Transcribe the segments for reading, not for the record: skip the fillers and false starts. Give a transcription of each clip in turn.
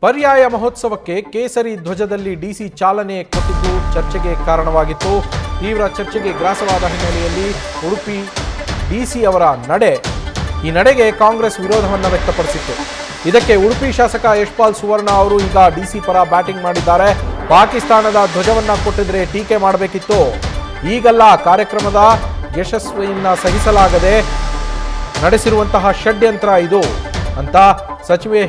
ಪರ್ಯಾಯ ಮಹೋತ್ಸವಕ್ಕೆ ಕೇಸರಿ ಧ್ವಜದಲ್ಲಿ ಡಿಸಿ ಚಾಲನೆ ಕೊಟ್ಟಿದ್ದು ಚರ್ಚೆಗೆ ಕಾರಣವಾಗಿತ್ತು. ತೀವ್ರ ಚರ್ಚೆಗೆ ಗ್ರಾಸವಾದ ಹಿನ್ನೆಲೆಯಲ್ಲಿ ಉಡುಪಿ ಡಿಸಿ ಅವರ ಈ ನಡೆಗೆ ಕಾಂಗ್ರೆಸ್ ವಿರೋಧವನ್ನು ವ್ಯಕ್ತಪಡಿಸಿತ್ತು. ಇದಕ್ಕೆ ಉಡುಪಿ ಶಾಸಕ ಯಶ್ಪಾಲ್ ಸುವರ್ಣ ಅವರು ಈಗ ಡಿಸಿ ಪರ ಬ್ಯಾಟಿಂಗ್ ಮಾಡಿದ್ದಾರೆ. ಪಾಕಿಸ್ತಾನದ ಧ್ವಜವನ್ನ ಕೊಟ್ಟಿದ್ರೆ ಟೀಕೆ ಮಾಡಬೇಕಿತ್ತು, ಈಗಲ್ಲ ಕಾರ್ಯಕ್ರಮದ ಯಶಸ್ವಿಯನ್ನ ಸಹಿಸಲಾಗದೆ ನಡೆಸಿರುವಂತಹ ಷಡ್ಯಂತ್ರ ಇದು ಅಂತ ಸಚಿವೆ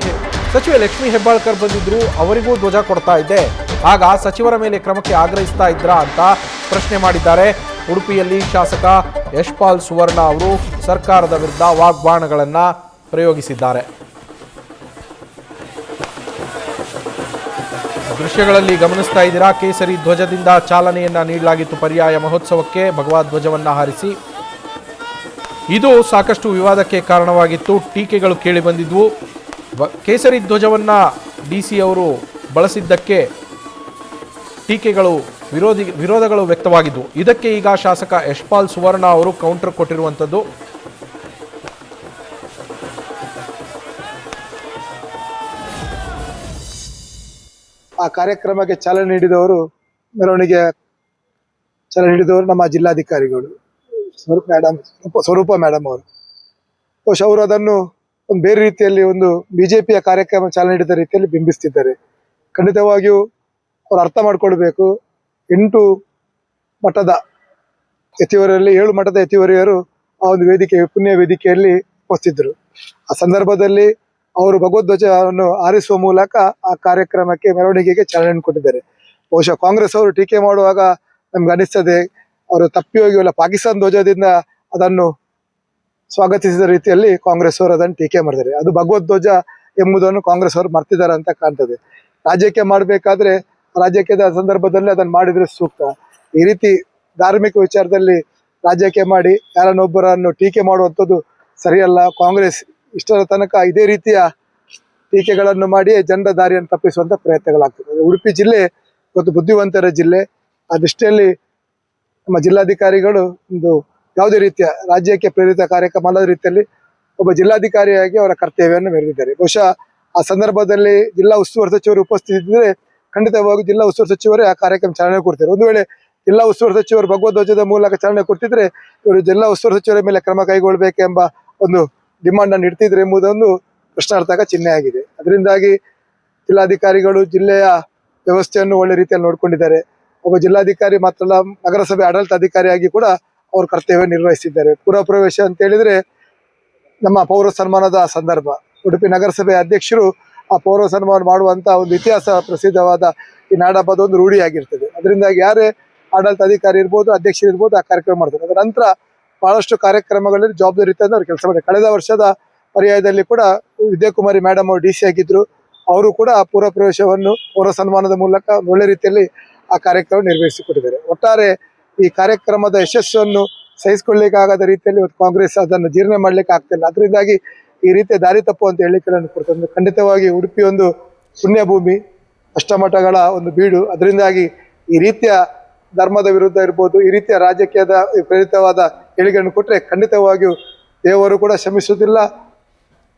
ಲಕ್ಷ್ಮೀ ಹೆಬ್ಬಾಳ್ಕರ್ ಬಂದಿದ್ರು, ಅವರಿಗೂ ಧ್ವಜ ಕೊಡ್ತಾ ಇದ್ದೆ, ಆಗ ಸಚಿವರ ಮೇಲೆ ಕ್ರಮಕ್ಕೆ ಆಗ್ರಹಿಸ್ತಾ ಇದ್ರಾ ಅಂತ ಪ್ರಶ್ನೆ ಮಾಡಿದ್ದಾರೆ. ಉಡುಪಿಯಲ್ಲಿ ಶಾಸಕ ಯಶ್ಪಾಲ್ ಸುವರ್ಣ ಅವರು ಸರ್ಕಾರದ ವಿರುದ್ಧ ವಾಗ್ಬಾಣಗಳನ್ನ ಪ್ರಯೋಗಿಸಿದ್ದಾರೆ. ದೃಶ್ಯಗಳಲ್ಲಿ ಗಮನಿಸ್ತಾ ಇದ್ದೀರಾ, ಕೇಸರಿ ಧ್ವಜದಿಂದ ಚಾಲನೆಯನ್ನ ನೀಡಲಾಗಿತ್ತು ಪರ್ಯಾಯ ಮಹೋತ್ಸವಕ್ಕೆ ಭಗವದ್ ಧ್ವಜವನ್ನ ಹಾರಿಸಿ. ಇದು ಸಾಕಷ್ಟು ವಿವಾದಕ್ಕೆ ಕಾರಣವಾಗಿತ್ತು, ಟೀಕೆಗಳು ಕೇಳಿ ಬಂದಿದ್ವು. ಕೇಸರಿ ಧ್ವಜವನ್ನ ಡಿಸಿ ಅವರು ಬಳಸಿದ್ದಕ್ಕೆ ಟೀಕೆಗಳು ವಿರೋಧಗಳು ವ್ಯಕ್ತವಾಗಿದ್ವು. ಇದಕ್ಕೆ ಈಗ ಶಾಸಕ ಯಶ್ಪಾಲ್ ಸುವರ್ಣ ಅವರು ಕೌಂಟರ್ ಕೊಟ್ಟಿರುವಂಥದ್ದು. ಆ ಕಾರ್ಯಕ್ರಮಕ್ಕೆ ಚಾಲನೆ ನೀಡಿದವರು, ಮೆರವಣಿಗೆ ಚಾಲನೆ ನೀಡಿದವರು ನಮ್ಮ ಜಿಲ್ಲಾಧಿಕಾರಿಗಳು ಸ್ವರೂಪ ಮೇಡಮ್ ಅವರು. ಬಹುಶಃ ಅವರು ಅದನ್ನು ಒಂದು ಬೇರೆ ರೀತಿಯಲ್ಲಿ ಒಂದು ಬಿಜೆಪಿಯ ಕಾರ್ಯಕ್ರಮ ಚಾಲನೆ ನೀಡಿದ ರೀತಿಯಲ್ಲಿ ಬಿಂಬಿಸ್ತಿದ್ದಾರೆ. ಖಂಡಿತವಾಗಿಯೂ ಅವರು ಅರ್ಥ ಮಾಡಿಕೊಳ್ಬೇಕು. 8 ಮಠದ ಯತಿವರಿಯರಲ್ಲಿ 7 ಮಠದ ಯತಿವರಿಯರು ಆ ಒಂದು ಪುಣ್ಯ ವೇದಿಕೆಯಲ್ಲಿ ಉಪಸ್ಥಿತರು. ಆ ಸಂದರ್ಭದಲ್ಲಿ ಅವರು ಭಗವದ್ಧ್ವಜವನ್ನು ಹಾರಿಸುವ ಮೂಲಕ ಆ ಕಾರ್ಯಕ್ರಮಕ್ಕೆ ಮೆರವಣಿಗೆಗೆ ಚಾಲನೆ ಕೊಟ್ಟಿದ್ದಾರೆ. ಬಹುಶಃ ಕಾಂಗ್ರೆಸ್ ಅವರು ಟೀಕೆ ಮಾಡುವಾಗ ನಮ್ಗೆ ಅನಿಸ್ತದೆ, ಅವರು ತಪ್ಪಿ ಹೋಗಿವಲ್ಲ, ಪಾಕಿಸ್ತಾನ ಧ್ವಜದಿಂದ ಅದನ್ನು ಸ್ವಾಗತಿಸಿದ ರೀತಿಯಲ್ಲಿ ಕಾಂಗ್ರೆಸ್ ಅವರು ಅದನ್ನು ಟೀಕೆ ಮಾಡಿದ್ದಾರೆ. ಅದು ಭಗವದ್ಧ್ವಜ ಎಂಬುದನ್ನು ಕಾಂಗ್ರೆಸ್ ಅವರು ಮರ್ತಿದ್ದಾರೆ ಅಂತ ಕಾಣ್ತದೆ. ರಾಜ್ಯಕ್ಕೆ ಮಾಡಬೇಕಾದ್ರೆ ರಾಜ್ಯಕ್ಕೆ ಸಂದರ್ಭದಲ್ಲಿ ಅದನ್ನು ಮಾಡಿದ್ರೆ ಸೂಕ್ತ. ಈ ರೀತಿ ಧಾರ್ಮಿಕ ವಿಚಾರದಲ್ಲಿ ರಾಜ್ಯಕ್ಕೆ ಮಾಡಿ ಯಾರನ್ನೊಬ್ಬರನ್ನು ಟೀಕೆ ಮಾಡುವಂಥದ್ದು ಸರಿಯಲ್ಲ. ಕಾಂಗ್ರೆಸ್ ಇಷ್ಟರ ತನಕ ಇದೇ ರೀತಿಯ ಟೀಕೆಗಳನ್ನು ಮಾಡಿ ಜನರ ದಾರಿಯನ್ನು ತಪ್ಪಿಸುವಂತ ಪ್ರಯತ್ನಗಳಾಗ್ತದೆ. ಉಡುಪಿ ಜಿಲ್ಲೆ ಇವತ್ತು ಬುದ್ಧಿವಂತರ ಜಿಲ್ಲೆ. ಆ ದೃಷ್ಟಿಯಲ್ಲಿ ನಮ್ಮ ಜಿಲ್ಲಾಧಿಕಾರಿಗಳು ಒಂದು ಯಾವುದೇ ರೀತಿಯ ರಾಜ್ಯಕ್ಕೆ ಪ್ರೇರಿತ ಕಾರ್ಯಕ್ರಮ ಅಲ್ಲದ ರೀತಿಯಲ್ಲಿ ಒಬ್ಬ ಜಿಲ್ಲಾಧಿಕಾರಿಯಾಗಿ ಅವರ ಕರ್ತವ್ಯವನ್ನು ಮೆರೆದಿದ್ದಾರೆ. ಬಹುಶಃ ಆ ಸಂದರ್ಭದಲ್ಲಿ ಜಿಲ್ಲಾ ಉಸ್ತುವಾರಿ ಸಚಿವರು ಉಪಸ್ಥಿತಿದ್ರೆ ಖಂಡಿತವಾಗಿ ಜಿಲ್ಲಾ ಉಸ್ತುವಾರಿ ಸಚಿವರೇ ಆ ಕಾರ್ಯಕ್ರಮ ಚಾಲನೆ ಕೊಡ್ತಾರೆ. ಒಂದು ವೇಳೆ ಜಿಲ್ಲಾ ಉಸ್ತುವಾರಿ ಸಚಿವರು ಭಗವದ್ಧ್ವಜದ ಮೂಲಕ ಚಾಲನೆ ಕೊಡ್ತಿದ್ರೆ ಇವರು ಜಿಲ್ಲಾ ಉಸ್ತುವಾರಿ ಸಚಿವರ ಮೇಲೆ ಕ್ರಮ ಕೈಗೊಳ್ಳಬೇಕೆಂಬ ಒಂದು ಡಿಮಾಂಡ್ ಅನ್ನು ಇಡ್ತಿದ್ರೆ ಎಂಬುದೊಂದು ಪ್ರಶ್ನಾರ್ಥಕ ಚಿಹ್ನೆ ಆಗಿದೆ. ಅದರಿಂದಾಗಿ ಜಿಲ್ಲಾಧಿಕಾರಿಗಳು ಜಿಲ್ಲೆಯ ವ್ಯವಸ್ಥೆಯನ್ನು ಒಳ್ಳೆ ರೀತಿಯಲ್ಲಿ ನೋಡ್ಕೊಂಡಿದ್ದಾರೆ. ಒಬ್ಬ ಜಿಲ್ಲಾಧಿಕಾರಿ ಮಾತ್ರ ಅಲ್ಲ, ನಗರಸಭೆ ಆಡಳಿತಾಧಿಕಾರಿಯಾಗಿ ಕೂಡ ಅವ್ರ ಕರ್ತವ್ಯ ನಿರ್ವಹಿಸಿದ್ದಾರೆ. ಪುರ ಪ್ರವೇಶ ಅಂತ ಹೇಳಿದ್ರೆ ನಮ್ಮ ಪೌರ ಸನ್ಮಾನದ ಸಂದರ್ಭ, ಉಡುಪಿ ನಗರಸಭೆ ಅಧ್ಯಕ್ಷರು ಆ ಪೌರ ಸನ್ಮಾನ ಮಾಡುವಂತ ಒಂದು ಇತಿಹಾಸ ಪ್ರಸಿದ್ಧವಾದ ಈ ನಾಡಹಬ್ಬದ ಒಂದು ರೂಢಿಯಾಗಿರ್ತದೆ. ಅದರಿಂದಾಗಿ ಯಾರೇ ಆಡಳಿತಾಧಿಕಾರಿ ಇರ್ಬೋದು, ಅಧ್ಯಕ್ಷರಿರ್ಬೋದು ಆ ಕಾರ್ಯಕ್ರಮ ಮಾಡ್ತಾರೆ. ಅದರ ನಂತರ ಬಹಳಷ್ಟು ಕಾರ್ಯಕ್ರಮಗಳಲ್ಲಿ ಜವಾಬ್ದಾರಿಯಿಂದ ಅವ್ರು ಕೆಲಸ ಮಾಡಿದ್ದಾರೆ. ಕಳೆದ ವರ್ಷದ ಪರ್ಯಾಯದಲ್ಲಿ ಕೂಡ ವಿದ್ಯಾಕುಮಾರಿ ಮೇಡಮ್ ಅವರು ಡಿಸಿ ಆಗಿದ್ರು. ಅವರು ಕೂಡ ಪೂರ್ವ ಪ್ರವೇಶವನ್ನು ಪೌರ ಸನ್ಮಾನದ ಮೂಲಕ ಒಳ್ಳೆ ರೀತಿಯಲ್ಲಿ ಆ ಕಾರ್ಯಕ್ರಮ ನಿರ್ವಹಿಸಿಕೊಟ್ಟಿದ್ದಾರೆ. ಒಟ್ಟಾರೆ ಈ ಕಾರ್ಯಕ್ರಮದ ಯಶಸ್ಸನ್ನು ಸಹಿಸಿಕೊಳ್ಳಿಕ್ಕಾಗದ ರೀತಿಯಲ್ಲಿ ಇವತ್ತು ಕಾಂಗ್ರೆಸ್ ಅದನ್ನು ಜೀರ್ಣ ಮಾಡ್ಲಿಕ್ಕೆ ಆಗ್ತಿಲ್ಲ. ಅದರಿಂದಾಗಿ ಈ ರೀತಿಯ ದಾರಿ ತಪ್ಪು ಅಂತ ಹೇಳಿಕೆಗಳನ್ನು ಕೊಡ್ತಾರೆ. ಖಂಡಿತವಾಗಿ ಉಡುಪಿ ಒಂದು ಪುಣ್ಯಭೂಮಿ, ಅಷ್ಟಮಠಗಳ ಒಂದು ಬೀಡು. ಅದರಿಂದಾಗಿ ಈ ರೀತಿಯ ಧರ್ಮದ ವಿರುದ್ಧ ಇರ್ಬೋದು, ಈ ರೀತಿಯ ರಾಜಕೀಯದ ಪ್ರೇರಿತವಾದ ಹೇಳಿಕೆಯನ್ನು ಕೊಟ್ಟರೆ ಖಂಡಿತವಾಗಿಯೂ ದೇವರು ಕೂಡ ಕ್ಷಮಿಸುವುದಿಲ್ಲ.